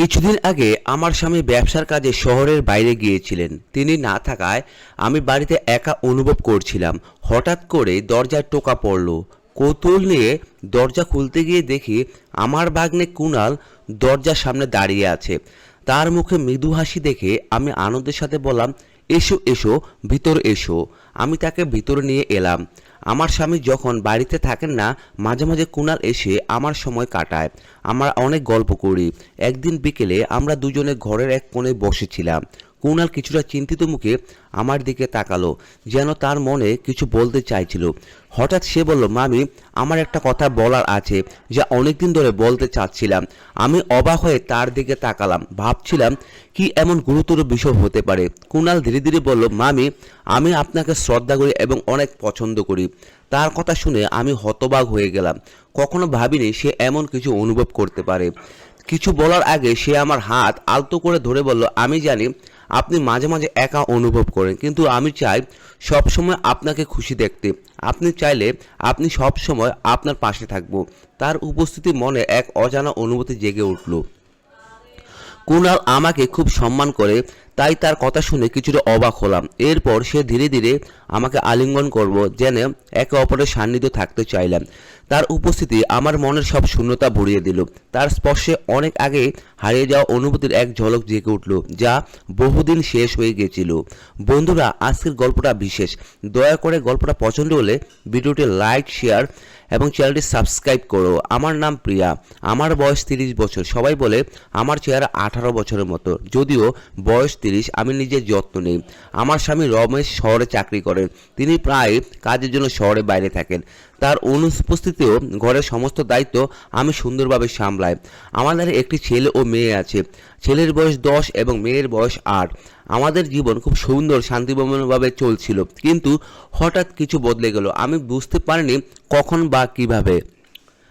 কিছুদিন আগে আমার স্বামী ব্যবসার কাজে শহরের বাইরে গিয়েছিলেন। তিনি না থাকায় আমি বাড়িতে একা অনুভব করছিলাম। হঠাৎ করে দরজায় টোকা পড়ল। কৌতূহল নিয়ে দরজা খুলতে গিয়ে দেখি আমার ভাগ্নে কুণাল দরজার সামনে দাঁড়িয়ে আছে। তার মুখে মৃদু হাসি দেখে আমি আনন্দের সাথে বললাম, এসো এসো, ভিতর এসো। আমি তাকে ভিতরে নিয়ে এলাম। আমার স্বামী যখন বাড়িতে থাকেন না, মাঝে মাঝে কুণাল এসে আমার সময় কাটায়। আমরা অনেক গল্প করি। একদিন বিকেলে আমরা দুজনে ঘরের এক কোণে বসেছিলাম। কুণাল কিছুটা চিন্তিত মুখে আমার দিকে তাকালো, যেন তার মনে কিছু বলতে চাইছিল। হঠাৎ সে বলল, মামি, আমার একটা কথা বলার আছে, যা অনেকদিন ধরে বলতে চাচ্ছিলাম। আমি অবাক হয়ে তার দিকে তাকালাম, ভাবছিলাম কি এমন গুরুতর বিষয় হতে পারে। কুণাল ধীরে ধীরে বলল, মামি, আমি আপনাকে শ্রদ্ধা করি এবং অনেক পছন্দ করি। তার কথা শুনে আমি হতবাক হয়ে গেলাম। কখনো ভাবিনি সে এমন কিছু অনুভব করতে পারে। কিছু বলার আগে সে আমার হাত আলতো করে ধরে বলল, আমি জানি আপনি মাঝে মাঝে একা অনুভব করেন, কিন্তু আমি চাই সবসময় আপনাকে খুশি দেখতে। আপনি চাইলে আপনি সবসময় আপনার পাশে থাকবো। তার উপস্থিতি মনে এক অজানা অনুভূতি জেগে উঠল। কুণাল আমাকে খুব সম্মান করে, তাই তার কথা শুনে কিছুটা অবাক হলাম। এরপর সে ধীরে ধীরে আমাকে আলিঙ্গন করব, যেন একে অপরের সান্নিধ্য থাকতে চাইলাম। তার উপস্থিতি আমার মনের সব শূন্যতা ভরিয়ে দিল। তার স্পর্শে অনেক আগে হারিয়ে যাওয়া অনুভূতির এক ঝলক জেগে উঠল, যা বহুদিন শেষ হয়ে গেছিল। বন্ধুরা, আজকের গল্পটা বিশেষ। দয়া করে গল্পটা পছন্দ হলে ভিডিওটি লাইক, শেয়ার এবং চ্যানেলটি সাবস্ক্রাইব করো। আমার নাম প্রিয়া। আমার বয়স 30 বছর। সবাই বলে আমার চেহারা 18 বছরের মতো, যদিও বয়স 30। আমি নিজের যত্ন নেই। আমার স্বামী রমেশ শহরে চাকরি করেন। তিনি প্রায় কাজের জন্য শহরে বাইরে থাকেন। তার অনুপস্থিতিতেও ঘরের সমস্ত দায়িত্ব আমি সুন্দরভাবে সামলাই। আমাদের একটি ছেলে ও মেয়ে আছে। ছেলের বয়স 10 এবং মেয়ের বয়স 8। আমাদের জীবন খুব সুন্দর শান্তিপূর্ণভাবে চলছিল, কিন্তু হঠাৎ কিছু বদলে গেল। আমি বুঝতে পারিনি কখন বা কিভাবে।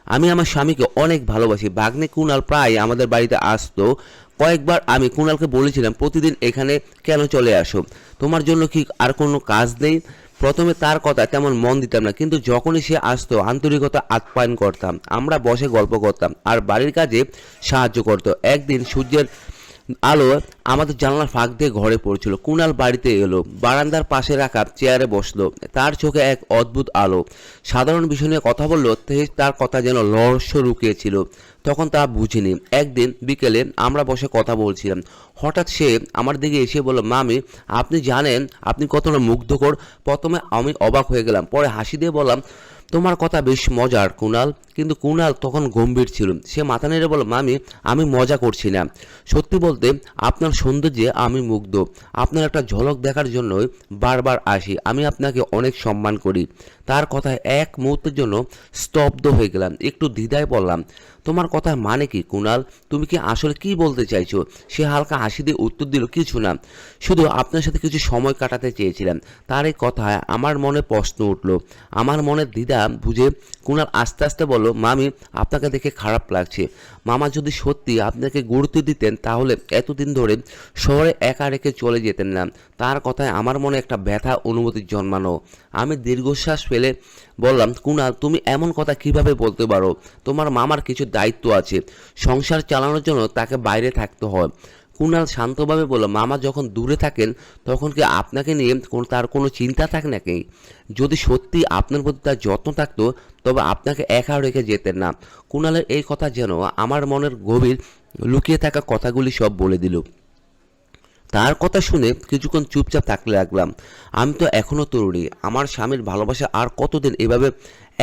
আমি আমার স্বামীকে অনেক ভালোবাসি। ভাগ্নে কুণাল প্রায় আমাদের বাড়িতে আসতো। কয়েকবার আমি কুণালকে বলেছিলাম, প্রতিদিন এখানে কেন চলে আসো? তোমার জন্য কি আর কোনো কাজ নেই? প্রথমে তার কথা তেমন মন দিতাম না, কিন্তু যখনই সে আসতো আন্তরিকতা আপ্যায়ন করতাম। আমরা বসে গল্প করতাম আর বাড়ির কাজে সাহায্য করতো। একদিন সূর্যের আলো আমাদের জানলার ফাঁক দিয়ে ঘরে পড়ছিল। কুণাল বাড়িতে এলো, বারান্দার পাশে রাখা চেয়ারে বসলো। তার চোখে এক অদ্ভুত আলো। সাধারণ বিষয় নিয়ে কথা বললো, তার কথা যেন রহস্য লুকিয়েছিল। তখন তা বুঝিনি। একদিন বিকেলে আমরা বসে কথা বলছিলাম। হঠাৎ সে আমার দিকে এসে বলল, মামি, আপনি জানেন আপনি কতটা মুগ্ধকর। প্রথমে আমি অবাক হয়ে গেলাম, পরে হাসি দিয়ে বললাম, তোমার কথা বেশ মজার কুণাল। কিন্তু কুণাল তখন গম্ভীর ছিল। সে মাথা নেড়ে বলল, মামি, আমি মজা করছি না। সত্যি বলতে আপনার সৌন্দর্যে আমি মুগ্ধ। আপনার একটা ঝলক দেখার জন্যই বারবার আসি। আমি আপনাকে অনেক সম্মান করি। তার কথায় এক মুহূর্তের জন্য স্তব্ধ হয়ে গেলাম। একটু দ্বিধায় বললাম, তোমার কথার মানে কি কুণাল? তুমি কি আসলে কি বলতে চাইছো? সে হালকা হাসি দিয়ে উত্তর দিল, কিছু না, শুধু আপনার সাথে কিছু সময় কাটাতে চেয়েছিলাম। তার এই কথায় আমার মনে প্রশ্ন উঠল। আমার মনের দ্বিধা বুঝে কুণাল আস্তে আস্তে বলল, মামি, আপনাকে দেখে খারাপ লাগছে। মামা যদি সত্যি আপনাকে গুরুত্ব দিতেন, তাহলে এতদিন ধরে শহরে একা রেখে চলে যেতেন না। তার কথায় আমার মনে একটা ব্যথা অনুভূতি জন্মানো। আমি দীর্ঘশ্বাস ফেলে বললাম, কুণাল, তুমি এমন কথা কিভাবে বলতে পারো? তোমার মামার কিছু দায়িত্ব আছে। সংসার চালানোর জন্য তাকে বাইরে থাকতে হয়। কুণাল শান্তভাবে বলল, মামা যখন দূরে থাকেন, তখন কি আপনাকে নিয়ে তার কোনো চিন্তা থাকে নাকি? যদি সত্যি আপনার প্রতি তার যত্ন থাকতো, তবে আপনাকে একা রেখে যেতেন না। কুণালের এই কথা যেন আমার মনের গভীর লুকিয়ে থাকা কথাগুলি সব বলে দিল। তার কথা শুনে কিছুক্ষণ চুপচাপ থাকতে লাগলাম। আমি তো এখনও তরুণী। আমার স্বামীর ভালোবাসা আর কতদিন এভাবে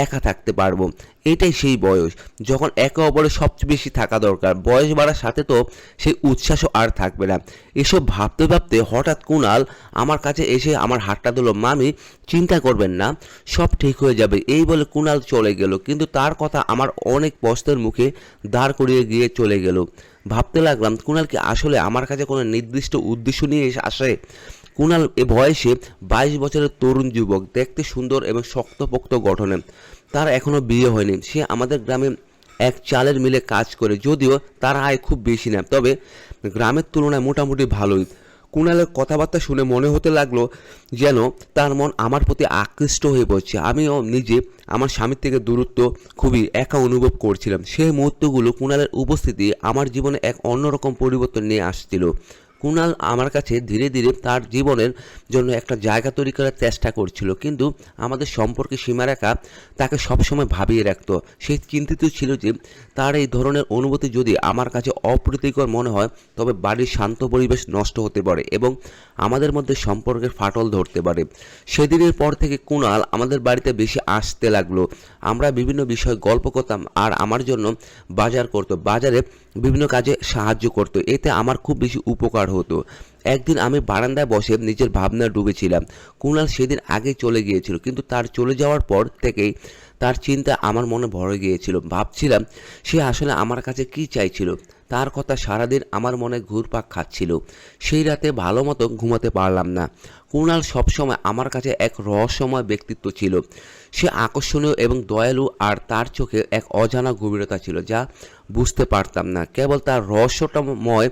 একা থাকতে পারবো? এটাই সেই বয়স যখন একে অপরের সবচেয়ে বেশি থাকা দরকার। বয়স বাড়ার সাথে তো সেই উচ্ছ্বাসও আর থাকবে না। এসব ভাবতে ভাবতে হঠাৎ কুণাল আমার কাছে এসে আমার হাতটা দিল। মামি, চিন্তা করবেন না, সব ঠিক হয়ে যাবে। এই বলে কুণাল চলে গেল, কিন্তু তার কথা আমার অনেক প্রশ্নের মুখে দাঁড় করিয়ে গিয়ে চলে গেল। ভাবতে লাগলাম, কুণাল কি আসলে আমার কাছে কোনো নির্দিষ্ট উদ্দেশ্য নিয়ে আসে? কুণাল এ বয়সে 22 বছরের তরুণ যুবক, দেখতে সুন্দর এবং শক্তপোক্ত গঠনে। তার এখনও বিয়ে হয়নি। সে আমাদের গ্রামে এক চালের মিলে কাজ করে, যদিও তার আয় খুব বেশি না, তবে গ্রামের তুলনায় মোটামুটি ভালোই। কুণালের কথাবার্তা শুনে মনে হতে লাগলো যেন তার মন আমার প্রতি আকৃষ্ট হয়ে পড়ছে। আমিও নিজে আমার স্বামীর থেকে দূরত্ব খুবই একা অনুভব করছিলাম। সেই মুহূর্তগুলো কুণালের উপস্থিতি আমার জীবনে এক অন্যরকম পরিবর্তন নিয়ে আসছিল। কুণাল আমার কাছে ধীরে ধীরে তার জীবনের জন্য একটা জায়গা তৈরি করার চেষ্টা করছিল, কিন্তু আমাদের সম্পর্কে সীমারেখা তাকে সবসময় ভাবিয়ে রাখত। সে চিন্তিত ছিল যে তার এই ধরনের অনুভূতি যদি আমার কাছে অপ্রীতিকর মনে হয় তবে বাড়ির শান্ত পরিবেশ নষ্ট হতে পারে এবং আমাদের মধ্যে সম্পর্কের ফাটল ধরতে পারে। সেদিনের পর থেকে কুণাল আমাদের বাড়িতে বেশি আসতে লাগলো। আমরা বিভিন্ন বিষয়ে গল্প করতাম আর আমার জন্য বাজার করতো, বাজারে বিভিন্ন কাজে সাহায্য করতো। এতে আমার খুব বেশি উপকার হতো। একদিন আমি বারান্দায় বসে নিজের ভাবনায় ডুবেছিলাম। কুণাল সেদিন আগে চলে গিয়েছিল, কিন্তু তার চলে যাওয়ার পর থেকেই তার চিন্তা আমার মনে ভরে গিয়েছিল। ভাবছিলাম সে আসলে আমার কাছে কি চাইছিল। তার কথা সারাদিন আমার মনে ঘুরপাক খাচ্ছিল। সেই রাতে ভালো মতো ঘুমাতে পারলাম না। কুণাল সবসময় আমার কাছে এক রহস্যময় ব্যক্তিত্ব ছিল। সে আকর্ষণীয় এবং দয়ালু, আর তার চোখে এক অজানা গভীরতা ছিল যা বুঝতে পারতাম না। কেবল তার রহস্যময়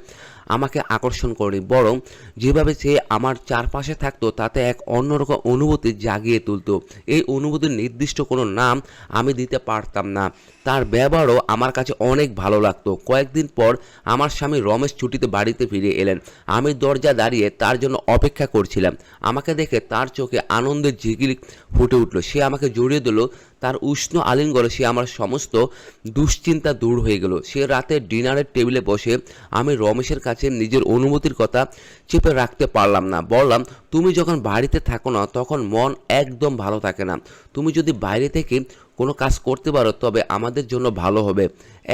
আমাকে আকর্ষণ করেনি, বরং যেভাবে সে আমার চারপাশে থাকতো তাতে এক অন্যরকম অনুভূতি জাগিয়ে তুলতো। এই অনুভূতির নির্দিষ্ট কোনো নাম আমি দিতে পারতাম না। তার ব্যবহারও আমার কাছে অনেক ভালো লাগতো। কয়েকদিন পর আমার স্বামী রমেশ ছুটিতে বাড়িতে ফিরে এলেন। আমি দরজা দাঁড়িয়ে তার জন্য অপেক্ষা করছিলাম। আমাকে দেখে তার চোখে আনন্দের ঝিকির ফুটে উঠল। সে আমাকে জড়িয়ে দিল। তার উষ্ণ আলিঙ্গনে সে আমার সমস্ত দুশ্চিন্তা দূর হয়ে গেল। সে রাতে ডিনারের টেবিলে বসে আমি রমেশের কাছে নিজের অনুভূতির কথা চেপে রাখতে পারলাম না। বললাম, তুমি যখন বাড়িতে থাকো না তখন মন একদম ভালো থাকে না। তুমি যদি বাইরে থেকে কোনো কাজ করতে পারো তবে আমাদের জন্য ভালো হবে।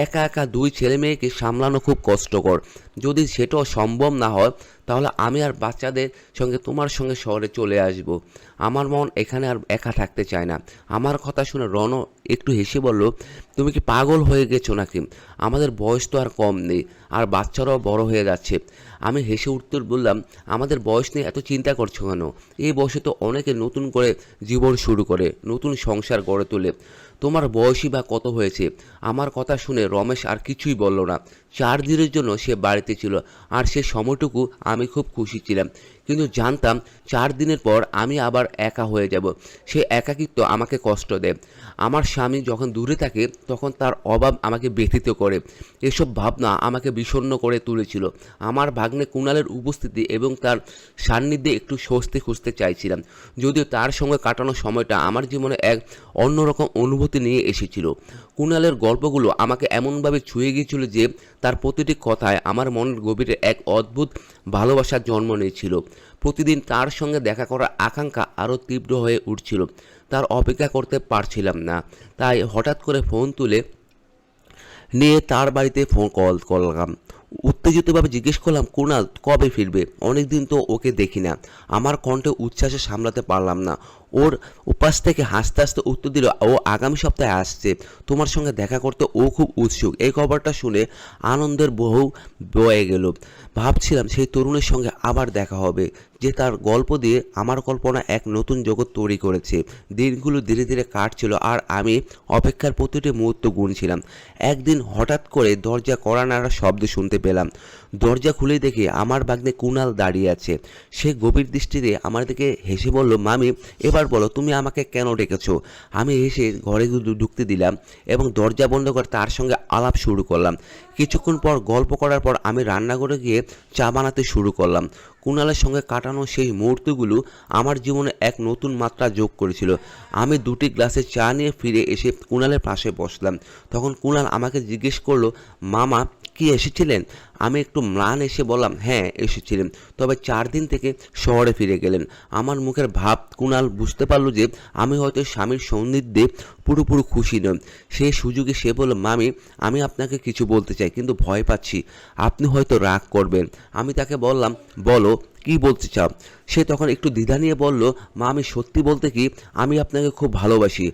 একা একা দুই ছেলে মেয়েকে সামলানো খুব কষ্টকর। যদি সেটাও সম্ভব না হয় তাহলে আমি আর বাচ্চাদের সঙ্গে তোমার সঙ্গে শহরে চলে আসব। আমার মন এখানে আর একা থাকতে চায় না। আমার কথা শুনে রণ একটু হেসে বলল, তুমি কি পাগল হয়ে গেছো নাকি? আমাদের বয়স তো আর কম নেই, আর বাচ্চারাও বড় হয়ে যাচ্ছে। আমি হেসে উত্তর বললাম, আমাদের বয়স নিয়ে এত চিন্তা করছো কেন? এই বয়সে তো অনেকে নতুন করে জীবন শুরু করে, নতুন সংসার গড়ে তোলে। তোমার বয়সই বা কত হয়েছে? আমার কথা শুনে রমেশ আর কিছুই বলল না। 4 দিনের জন্য সে বাড়িতে ছিল, আর সে সময়টুকু আমি খুব খুশি ছিলাম। কিন্তু জানতাম 4 দিনের পর আমি আবার একা হয়ে যাব। সে একাকিত্ব আমাকে কষ্ট দেয়। আমার স্বামী যখন দূরে থাকে তখন তার অভাব আমাকে ব্যথিত করে। এসব ভাবনা আমাকে বিষণ্ণ করে তুলেছিল। আমার ভাগ্নে কুণালের উপস্থিতি এবং তার সান্নিধ্যে একটু স্বস্তি খুঁজতে চাইছিলাম, যদিও তার সঙ্গে কাটানো সময়টা আমার জীবনে এক অন্যরকম অনুভূতি নিয়ে এসেছিল। কুণালের গল্পগুলো আমাকে এমনভাবে ছুঁয়ে গিয়েছিল যে তার প্রতিটি কথায় আমার মনের গভীরে এক অদ্ভুত ভালোবাসার জন্ম নিয়েছিল। প্রতিদিন তার সঙ্গে দেখা করার আকাঙ্ক্ষা আরও তীব্র হয়ে উঠছিল। তার অপেক্ষা করতে পারছিলাম না। তাই হঠাৎ করে ফোন তুলে নিয়ে তার বাড়িতে ফোন করলাম। উত্তেজিতভাবে জিজ্ঞেস করলাম, কুণাল কবে ফিরবে? অনেকদিন তো ওকে দেখি না। আমার কণ্ঠে উচ্ছ্বাসে সামলাতে পারলাম না। ওর উপাস থেকে হাসতে হাসতে উত্তর দিল, ও আগামী সপ্তাহে আসছে। তোমার সঙ্গে দেখা করতে ও খুব উৎসুক। এই খবরটা শুনে আনন্দের বহু বয়ে গেল। ভাবছিলাম সেই তরুণের সঙ্গে আবার দেখা হবে, যে তার গল্প দিয়ে আমার কল্পনা এক নতুন জগৎ তৈরি করেছে। দিনগুলো ধীরে ধীরে কাটছিল আর আমি অপেক্ষার প্রতিটি মুহূর্ত গুনছিলাম। একদিন হঠাৎ করে দরজা কড়া নাড়ার শব্দ শুনতে পেলাম। দরজা খুলে দেখে আমার ভাগ্নে কুণাল দাঁড়িয়ে আছে। সে গভীর দৃষ্টিতে আমার দিকে হেসে বলল, মামি এবার বলো তুমি আমাকে কেন ডেকেছো? আমি হেসে ঘরে ঢুকতে দিলাম এবং দরজা বন্ধ করে তার সঙ্গে আলাপ শুরু করলাম। কিছুক্ষণ পর গল্প করার পর আমি রান্নাঘরে গিয়ে চা বানাতে শুরু করলাম। কুণালের সঙ্গে কাটানো সেই মুহূর্তগুলো আমার জীবনে এক নতুন মাত্রা যোগ করেছিল। আমি 2টি গ্লাসে চা নিয়ে ফিরে এসে কুণালের পাশে বসলাম। তখন কুণাল আমাকে জিজ্ঞেস করলো, মামা কি এসেছিলেন? আমি একটু ম্লান এসে বললাম, হ্যাঁ এসেছিলেন, তবে 4 দিন থেকে শহরে ফিরে গেলেন। আমার মুখের ভাব কুণাল বুঝতে পারলো যে আমি হয়তো স্বামীর সান্নিধ্যে পুরোপুরি খুশি নই। সেই সুযোগে সে বলল, মামি আমি আপনাকে কিছু বলতে চাই, কিন্তু ভয় পাচ্ছি আপনি হয়তো রাগ করবেন। আমি তাকে বললাম, বলো কি বলতে চাও? সে তখন একটু দ্বিধা নিয়ে বলল, মা আমি সত্যি বলতে কি আমি আপনাকে খুব ভালোবাসি।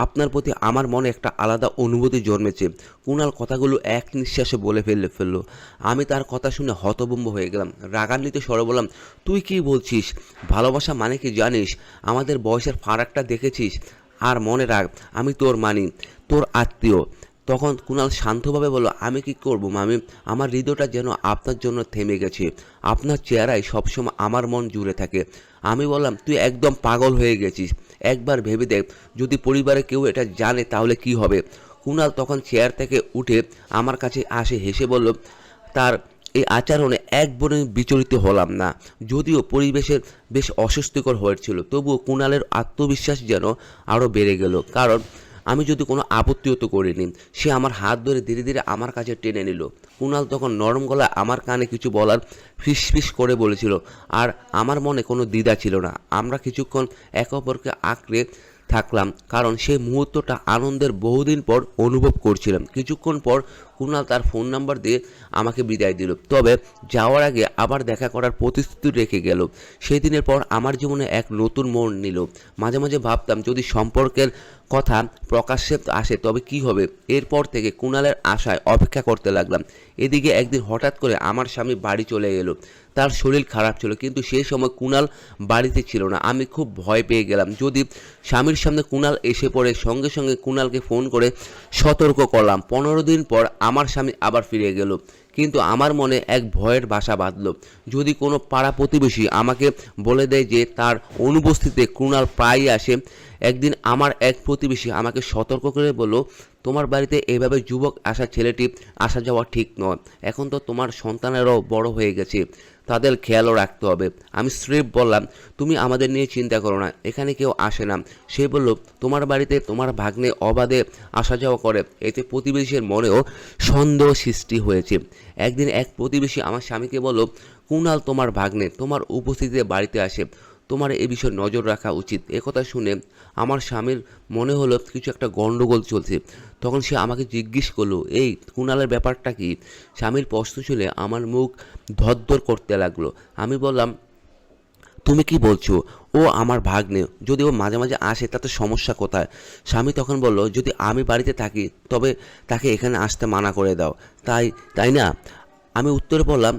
আপনার প্রতি আমার মনে একটা আলাদা অনুভূতি জন্মেছে। কুণাল কথাগুলো এক নিঃশ্বাসে বলে ফেললো। আমি তার কথা শুনে হতভম্ব হয়ে গেলাম। রাগান্বিত স্বরে বললাম, তুই কি বলছিস? ভালোবাসা মানে কি জানিস? আমাদের বয়সের ফারাকটা দেখেছিস? আর মনে রাখ আমি তোর মানি, তোর আত্মীয়। তখন কুণাল শান্তভাবে বলল, আমি কি করব মামি, আমার হৃদয়টা যেন আপনার জন্য থেমে গেছে, আপনার চেহারায় সবসময় আমার মন জুড়ে থাকে। আমি বললাম, তুই একদম পাগল হয়ে গেছিস, একবার ভেবে দেখ, যদি পরিবারে কেউ এটা জানে তাহলে কি হবে। কুণাল তখন চেয়ার থেকে উঠে আমার কাছে আসে, হেসে বলল, তার এই আচরণে এক বনে বিচলিত হলাম না। যদিও পরিবেশের বেশ অস্বস্তিকর হয়েছিল, তবুও কুণালের আত্মবিশ্বাস যেন আরও বেড়ে গেল, কারণ আমি যদি কোনো আপত্তিও তো করিনি। সে আমার হাত ধরে ধীরে ধীরে আমার কাছে টেনে নিল। কুণাল তখন নরম গলায় আমার কানে কিছু বলার ফিসফিস করে বলেছিল, আর আমার মনে কোনো দ্বিধা ছিল না। আমরা কিছুক্ষণ একে অপরকে আঁকড়ে থাকলাম, কারণ সেই মুহূর্তটা আনন্দের বহুদিন পর অনুভব করছিলাম। কিছুক্ষণ পর কুণাল তার ফোন নাম্বার দিয়ে আমাকে বিদায় দিল, তবে যাওয়ার আগে আবার দেখা করার প্রতিশ্রুতি রেখে গেল। সেই দিনের পর আমার জীবনে এক নতুন মোড় নিল। মাঝে মাঝে ভাবতাম, যদি সম্পর্কের কথা প্রকাশ্যে আসে তবে কি হবে। এরপর থেকে কুণালের আশায় অপেক্ষা করতে লাগলাম। এদিকে একদিন হঠাৎ করে আমার স্বামী বাড়ি চলে এলো। তার শরীর খারাপ ছিল, কিন্তু সেই সময় কুণাল বাড়িতে ছিল না। আমি খুব ভয় পেয়ে গেলাম যদি স্বামীর সামনে কুণাল এসে পড়ে। সঙ্গে সঙ্গে কুণালকে ফোন করে সতর্ক করলাম। 15 দিন পর আমার স্বামী আবার ফিরে গেল, কিন্তু আমার মনে এক ভয়ের বাসা বাঁধল। যদি কোনো পাড়া প্রতিবেশী আমাকে বলে দেয় যে তার অনুপস্থিতিতে কুণাল প্রায়ই আসে। একদিন আমার এক প্রতিবেশী আমাকে সতর্ক করে বলল, তোমার বাড়িতে এভাবে যুবক আসা ছেলেটি আসা যাওয়া ঠিক নয়। এখন তো তোমার সন্তানেরাও বড় হয়ে গেছে, তাদের খেয়ালও রাখতে হবে। আমি স্রেফ বললাম, তুমি আমাদের নিয়ে চিন্তা করো না, এখানে কেউ আসে না। সে বলল, তোমার বাড়িতে তোমার ভাগ্নে অবাধে আসা যাওয়া করে। এতে প্রতিবেশীর মনেও সন্দেহ সৃষ্টি হয়েছে। একদিন এক প্রতিবেশী আমার স্বামীকে বলল, কুণাল তোমার ভাগ্নে তোমার উপস্থিতিতে বাড়িতে আসে, তোমার এ বিষয়ে নজর রাখা উচিত। একথা শুনে আমার স্বামীর মনে হলো কিছু একটা গণ্ডগোল চলছে। তখন সে আমাকে জিজ্ঞেস করলো, এই কুণালের ব্যাপারটা কি? স্বামীর প্রশ্ন শুনে আমার মুখ ধরধর করতে লাগলো। আমি বললাম, তুমি কি বলছো? ও আমার ভাগ্নে, যদি ও মাঝে মাঝে আসে তাতে সমস্যা কোথায়? স্বামী তখন বলল, যদি আমি বাড়িতে থাকি তবে তাকে এখানে আসতে মানা করে দাও, তাই না? আমি উত্তরে বললাম,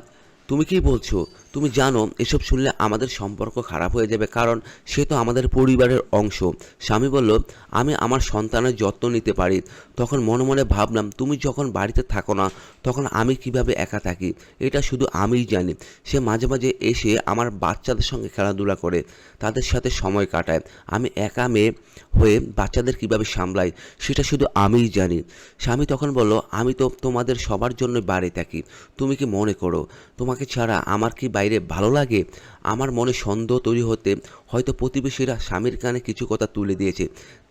তুমি কি বলছো? তুমি জানো এসব শুনলে আমাদের সম্পর্ক খারাপ হয়ে যাবে, কারণ সে তো আমাদের পরিবারের অংশ। স্বামী বলল, আমি আমার সন্তানের যত্ন নিতে পারি। তখন মনে মনে ভাবলাম, তুমি যখন বাড়িতে থাকো না তখন আমি কিভাবে একা থাকি এটা শুধু আমিই জানি। সে মাঝে মাঝে এসে আমার বাচ্চাদের সঙ্গে খেলাধুলা করে, তাদের সাথে সময় কাটায়। আমি একা মেয়ে হয়ে বাচ্চাদের কিভাবে সামলাই সেটা শুধু আমিই জানি। স্বামী তখন বলল, আমি তো তোমাদের সবার জন্য বাড়ি থাকি, তুমি কি মনে করো তোমাকে ছাড়া আমার কি বাইরে ভালো লাগে? আমার মনে সন্দেহ তৈরি হতে হয়তো প্রতিবেশীরা স্বামীর কানে কিছু কথা তুলে দিয়েছে,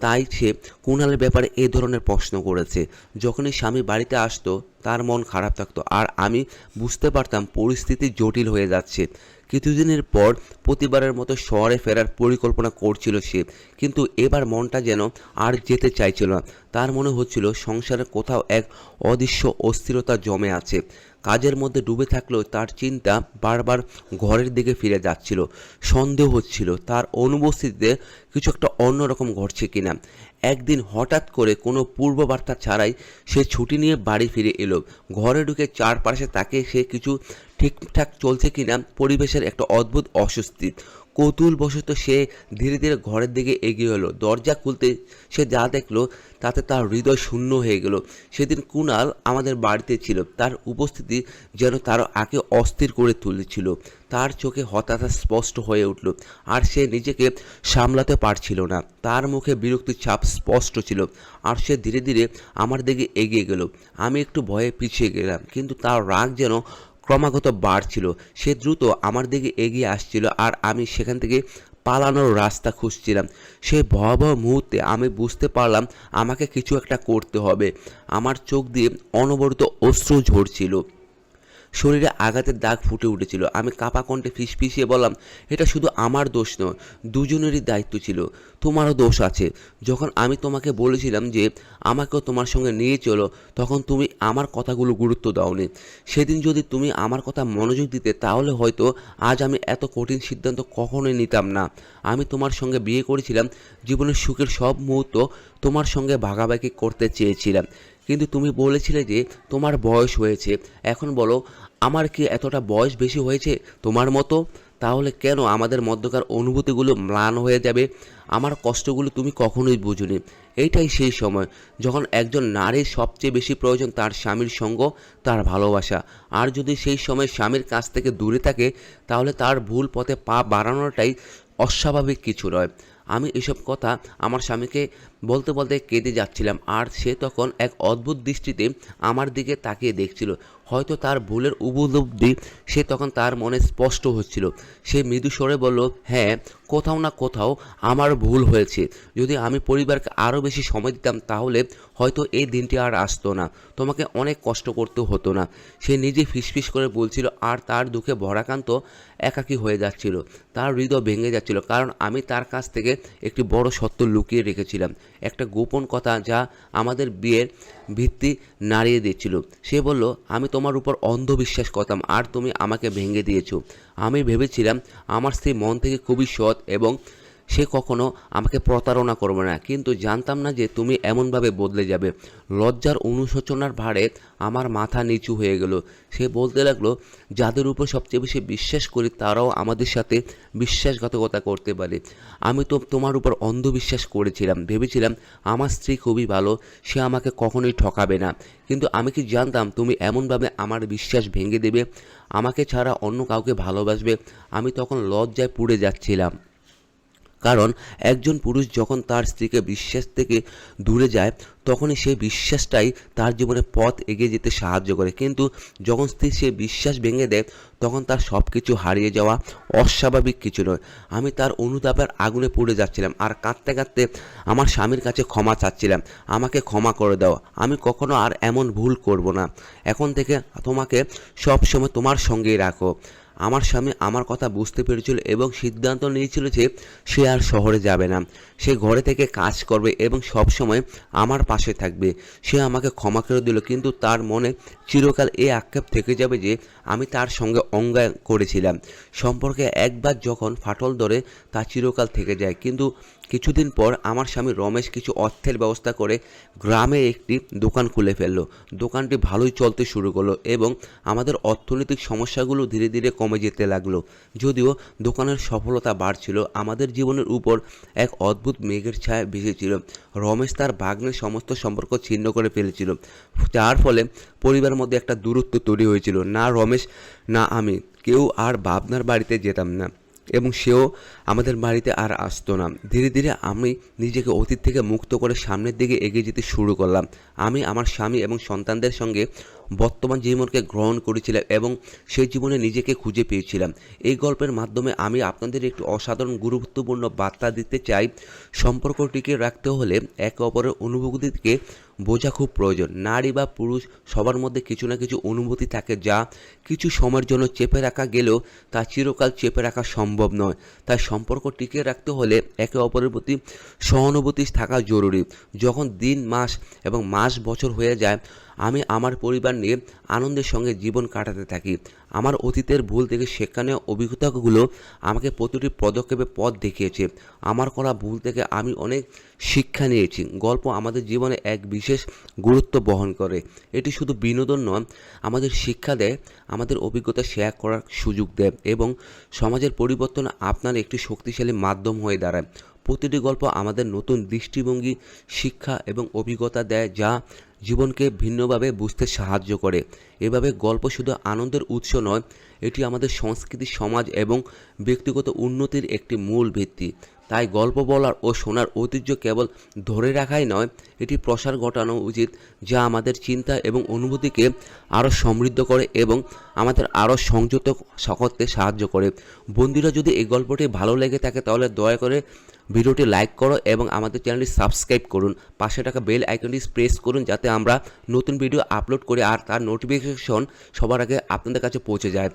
তাই সে কুণালের ব্যাপারে এই ধরনের প্রশ্ন করেছে। যখনই স্বামী বাড়িতে আসতো তার মন খারাপ থাকতো, আর আমি বুঝতে পারতাম পরিস্থিতি জটিল হয়ে যাচ্ছে। কিছুদিনের পর প্রতিবারের মতো শহরে ফেরার পরিকল্পনা করছিল সে, কিন্তু এবার মনটা যেন আর যেতে চাইছিল না। তার মনে হচ্ছিল সংসারের কোথাও এক অদৃশ্য অস্থিরতা জমে আছে। কাজের মধ্যে ডুবে থাকলেও তার চিন্তা বারবার ঘরের দিকে ফিরে যাচ্ছিল। সন্দেহ হচ্ছিল তার অনুপস্থিতিতে কিছু একটা অন্যরকম ঘটছে কিনা। একদিন হঠাৎ করে কোনো পূর্ববার্তা ছাড়াই সে ছুটি নিয়ে বাড়ি ফিরে এলো। ঘরে ঢুকে চারপাশে তাকে সে কিছু ঠিকঠাক চলছে কিনা পরিবেশের একটা অদ্ভুত অস্বস্তি। কৌতূহলবশত সে ধীরে ধীরে ঘরের দিকে এগিয়ে এলো। দরজা খুলতে সে যা দেখলো তাতে তার হৃদয় শূন্য হয়ে গেল। সেদিন কুণাল আমাদের বাড়িতে ছিল, তার উপস্থিতি যেন তার আগে অস্থির করে তুলেছিল। তার চোখে হতাশা স্পষ্ট হয়ে উঠল, আর সে নিজেকে সামলাতে পারছিল না। তার মুখে বিরক্তির ছাপ স্পষ্ট ছিল, আর সে ধীরে ধীরে আমার দিকে এগিয়ে গেল। আমি একটু ভয়ে পিছিয়ে গেলাম, কিন্তু তার রাগ যেন ক্রমাগত বাড়ছিল। সে দ্রুত আমার দিকে এগিয়ে আসছিল, আর আমি সেখান থেকে পালানোর রাস্তা খুঁজছিলাম। সেই ভয়াবহ মুহূর্তে আমি বুঝতে পারলাম আমাকে কিছু একটা করতে হবে। আমার চোখ দিয়ে অনবরত অশ্রু ঝরছিল, শরীরে আঘাতের দাগ ফুটে উঠেছিল। আমি কাঁপা কণ্ঠে ফিসফিসিয়ে বললাম, এটা শুধু আমার দোষ নয়, দুজনেরই দায়িত্ব ছিল। তোমারও দোষ আছে। যখন আমি তোমাকে বলেছিলাম যে আমাকেও তোমার সঙ্গে নিয়ে চলো, তখন তুমি আমার কথাগুলো গুরুত্ব দাওনি। সেদিন যদি তুমি আমার কথা মনোযোগ দিতে তাহলে হয়তো আজ আমি এত কঠিন সিদ্ধান্ত কখনোই নিতাম না। আমি তোমার সঙ্গে বিয়ে করেছিলাম, জীবনের সুখের সব মুহূর্ত তোমার সঙ্গে ভাগাভাগি করতে চেয়েছিলাম, কিন্তু তুমি বলেছিলে যে তোমার বয়স হয়েছে। এখন বলো, আমার কি এতটা বয়স বেশি হয়েছে তোমার মতো? তাহলে কেন আমাদের মধ্যকার অনুভূতিগুলো ম্লান হয়ে যাবে? আমার কষ্টগুলো তুমি কখনোই বুঝোনি। এইটাই সেই সময় যখন একজন নারীর সবচেয়ে বেশি প্রয়োজন তার স্বামীর সঙ্গ, তার ভালোবাসা। আর যদি সেই সময় স্বামীর কাছ থেকে দূরে থাকে, তাহলে তার ভুল পথে পা বাড়ানোটাই অস্বাভাবিক কিছু নয়। আমি এসব কথা আমার স্বামীকে বলতে বলতে কেঁদে যাচ্ছিলাম, আর সে তখন এক অদ্ভুত দৃষ্টিতে আমার দিকে তাকিয়ে দেখছিল। হয়তো তার ভুলের উপলব্ধি সে তখন তার মনে স্পষ্ট হচ্ছিল। সে মৃদু স্বরে বলল, হ্যাঁ, কোথাও না কোথাও আমার ভুল হয়েছে। যদি আমি পরিবারকে আরও বেশি সময় দিতাম, তাহলে হয়তো এই দিনটি আর আসতো না, তোমাকে অনেক কষ্ট করতে হতো না। সে নিজে ফিসফিস করে বলছিল, আর তার দুঃখে ভরাক্রান্ত একাকী হয়ে যাচ্ছিল। তার হৃদয় ভেঙে যাচ্ছিল, কারণ আমি তার কাছ থেকে একটি বড় সত্য লুকিয়ে রেখেছিলাম, একটা গোপন কথা যা আমাদের বিয়ের ভিত্তি নাড়িয়ে দিচ্ছিল। সে বলল, আমি তোমার উপর অন্ধবিশ্বাস করতাম, আর তুমি আমাকে ভেঙে দিয়েছো। আমি ভেবেছিলাম আমার স্ত্রী মন থেকে খুবই সৎ এবং সে কখনো আমাকে প্রতারণা করবে না, কিন্তু জানতাম না যে তুমি এমনভাবে বদলে যাবে। লজ্জার অনুশোচনার ভারে আমার মাথা নিচু হয়ে গেল। সে বলতে লাগলো, যাদের উপর সবচেয়ে বেশি বিশ্বাস করি তারাও আমাদের সাথে বিশ্বাসঘাতকতা করতে পারে। আমি তো তোমার উপর অন্ধবিশ্বাস করেছিলাম, ভেবেছিলাম আমার স্ত্রী খুবই ভালো, সে আমাকে কখনোই ঠকাবে না। কিন্তু আমি কি জানতাম তুমি এমনভাবে আমার বিশ্বাস ভেঙে দেবে, আমাকে ছাড়া অন্য কাউকে ভালোবাসবে। আমি তখন লজ্জায় পুড়ে যাচ্ছিলাম, কারণ একজন পুরুষ যখন তার স্ত্রীকে বিশ্বাস থেকে দূরে যায়, তখনই সেই বিশ্বাসটাই তার জীবনে পথ এগিয়ে যেতে সাহায্য করে। কিন্তু যখন স্ত্রী সে বিশ্বাস ভেঙে দেয়, তখন তার সব কিছু হারিয়ে যাওয়া অস্বাভাবিক কিছু নয়। আমি তার অনুতাপের আগুনে পুড়ে যাচ্ছিলাম, আর কাঁদতে কাঁদতে আমার স্বামীর কাছে ক্ষমা চাচ্ছিলাম, আমাকে ক্ষমা করে দাও, আমি কখনো আর এমন ভুল করব না। এখন থেকে তোমাকে সব সময় তোমার সঙ্গেই রাখো। আমার স্বামী আমার কথা বুঝতে পেরেছিল এবং সিদ্ধান্ত নিয়েছিল যে সে আর শহরে যাবে না, সে ঘরে থেকে কাজ করবে এবং সব সময় আমার পাশে থাকবে। সে আমাকে ক্ষমা করে দিল, কিন্তু তার মনে চিরকাল এই আক্ষেপ থেকে যাবে যে আমি তার সঙ্গে অন্যায় করেছিলাম। সম্পর্কে একবার যখন ফাটল ধরে তা চিরকাল থেকে যায়। কিন্তু কিছুদিন পর আমার স্বামী রমেশ কিছু অর্থের ব্যবস্থা করে গ্রামে একটি দোকান খুলে ফেললো। দোকানটি ভালোই চলতে শুরু করলো এবং আমাদের অর্থনৈতিক সমস্যাগুলো ধীরে ধীরে কমে যেতে লাগলো। যদিও দোকানের সফলতা বাড়ছিল, আমাদের জীবনের উপর এক অদ্ভুত মেঘের ছায়া ভেসেছিল। রমেশ তার ভাগ্নের সমস্ত সম্পর্ক ছিন্ন করে ফেলেছিল, যার ফলে পরিবারের মধ্যে একটা দূরত্ব তৈরি হয়েছিল। না রমেশ না আমি কেউ আর ভাবনার বাড়িতে যেতাম না, এবং সেও আমাদের বাড়িতে আর আসতো না। ধীরে ধীরে আমি নিজেকে অতীত থেকে মুক্ত করে সামনের দিকে এগিয়ে যেতে শুরু করলাম। আমি আমার স্বামী এবং সন্তানদের সঙ্গে বর্তমান জীবনকে গ্রহণ করেছিলাম এবং সেই জীবনে নিজেকে খুঁজে পেয়েছিলাম। এই গল্পের মাধ্যমে আমি আপনাদের একটি অসাধারণ গুরুত্বপূর্ণ বার্তা দিতে চাই। সম্পর্ক টিকিয়ে রাখতে হলে একে অপরের অনুভূতিকে বোঝা খুব প্রয়োজন। নারী বা পুরুষ সবার মধ্যে কিছু না কিছু অনুভূতি থাকে, যা কিছু সময়ের জন্য চেপে রাখা গেলেও তা চিরকাল চেপে রাখা সম্ভব নয়। তাই সম্পর্ক টিকিয়ে রাখতে হলে একে অপরের প্রতি সহানুভূতি থাকা জরুরি। যখন দিন মাস এবং মাস বছর হয়ে যায়, আমি আমার পরিবার নিয়ে আনন্দের সঙ্গে জীবন কাটাতে থাকি। আমার অতীতের ভুল থেকে শেখা নেওয়া অভিজ্ঞতাগুলো আমাকে প্রতিটি পদক্ষেপে পথ দেখিয়েছে। আমার করা ভুল থেকে আমি অনেক শিক্ষা নিয়েছি। গল্প আমাদের জীবনে এক বিশেষ গুরুত্ব বহন করে। এটি শুধু বিনোদন নয়, আমাদের শিক্ষা দেয়, আমাদের অভিজ্ঞতা শেয়ার করার সুযোগ দেয় এবং সমাজের পরিবর্তনে আপনার একটি শক্তিশালী মাধ্যম হয়ে দাঁড়ায়। প্রতিটি গল্প আমাদের নতুন দৃষ্টিভঙ্গি, শিক্ষা এবং অভিজ্ঞতা দেয়, যা জীবনকে ভিন্নভাবে বুঝতে সাহায্য করে। এভাবে গল্প শুধু আনন্দের উৎস নয়, এটি আমাদের সংস্কৃতি, সমাজ এবং ব্যক্তিগত উন্নতির একটি মূল ভিত্তি। তাই গল্প বলার ও শোনার ঐতিহ্য কেবল ধরে রাখাই নয়, এটি প্রসার ঘটানো উচিত, যা আমাদের চিন্তা এবং অনুভূতিকে আরও সমৃদ্ধ করে এবং আমাদের আরও সংযত করতে সাহায্য করে। বন্ধুরা, যদি এই গল্পটি ভালো লেগে থাকে তাহলে দয়া করে ভিডিওটি লাইক করো এবং আমাদের চ্যানেলটি সাবস্ক্রাইব করুন। পাশে থাকা বেল আইকনটি প্রেস করুন, যাতে আমরা নতুন ভিডিও আপলোড করি আর তার নোটিফিকেশন সবার আগে আপনাদের কাছে পৌঁছে যায়।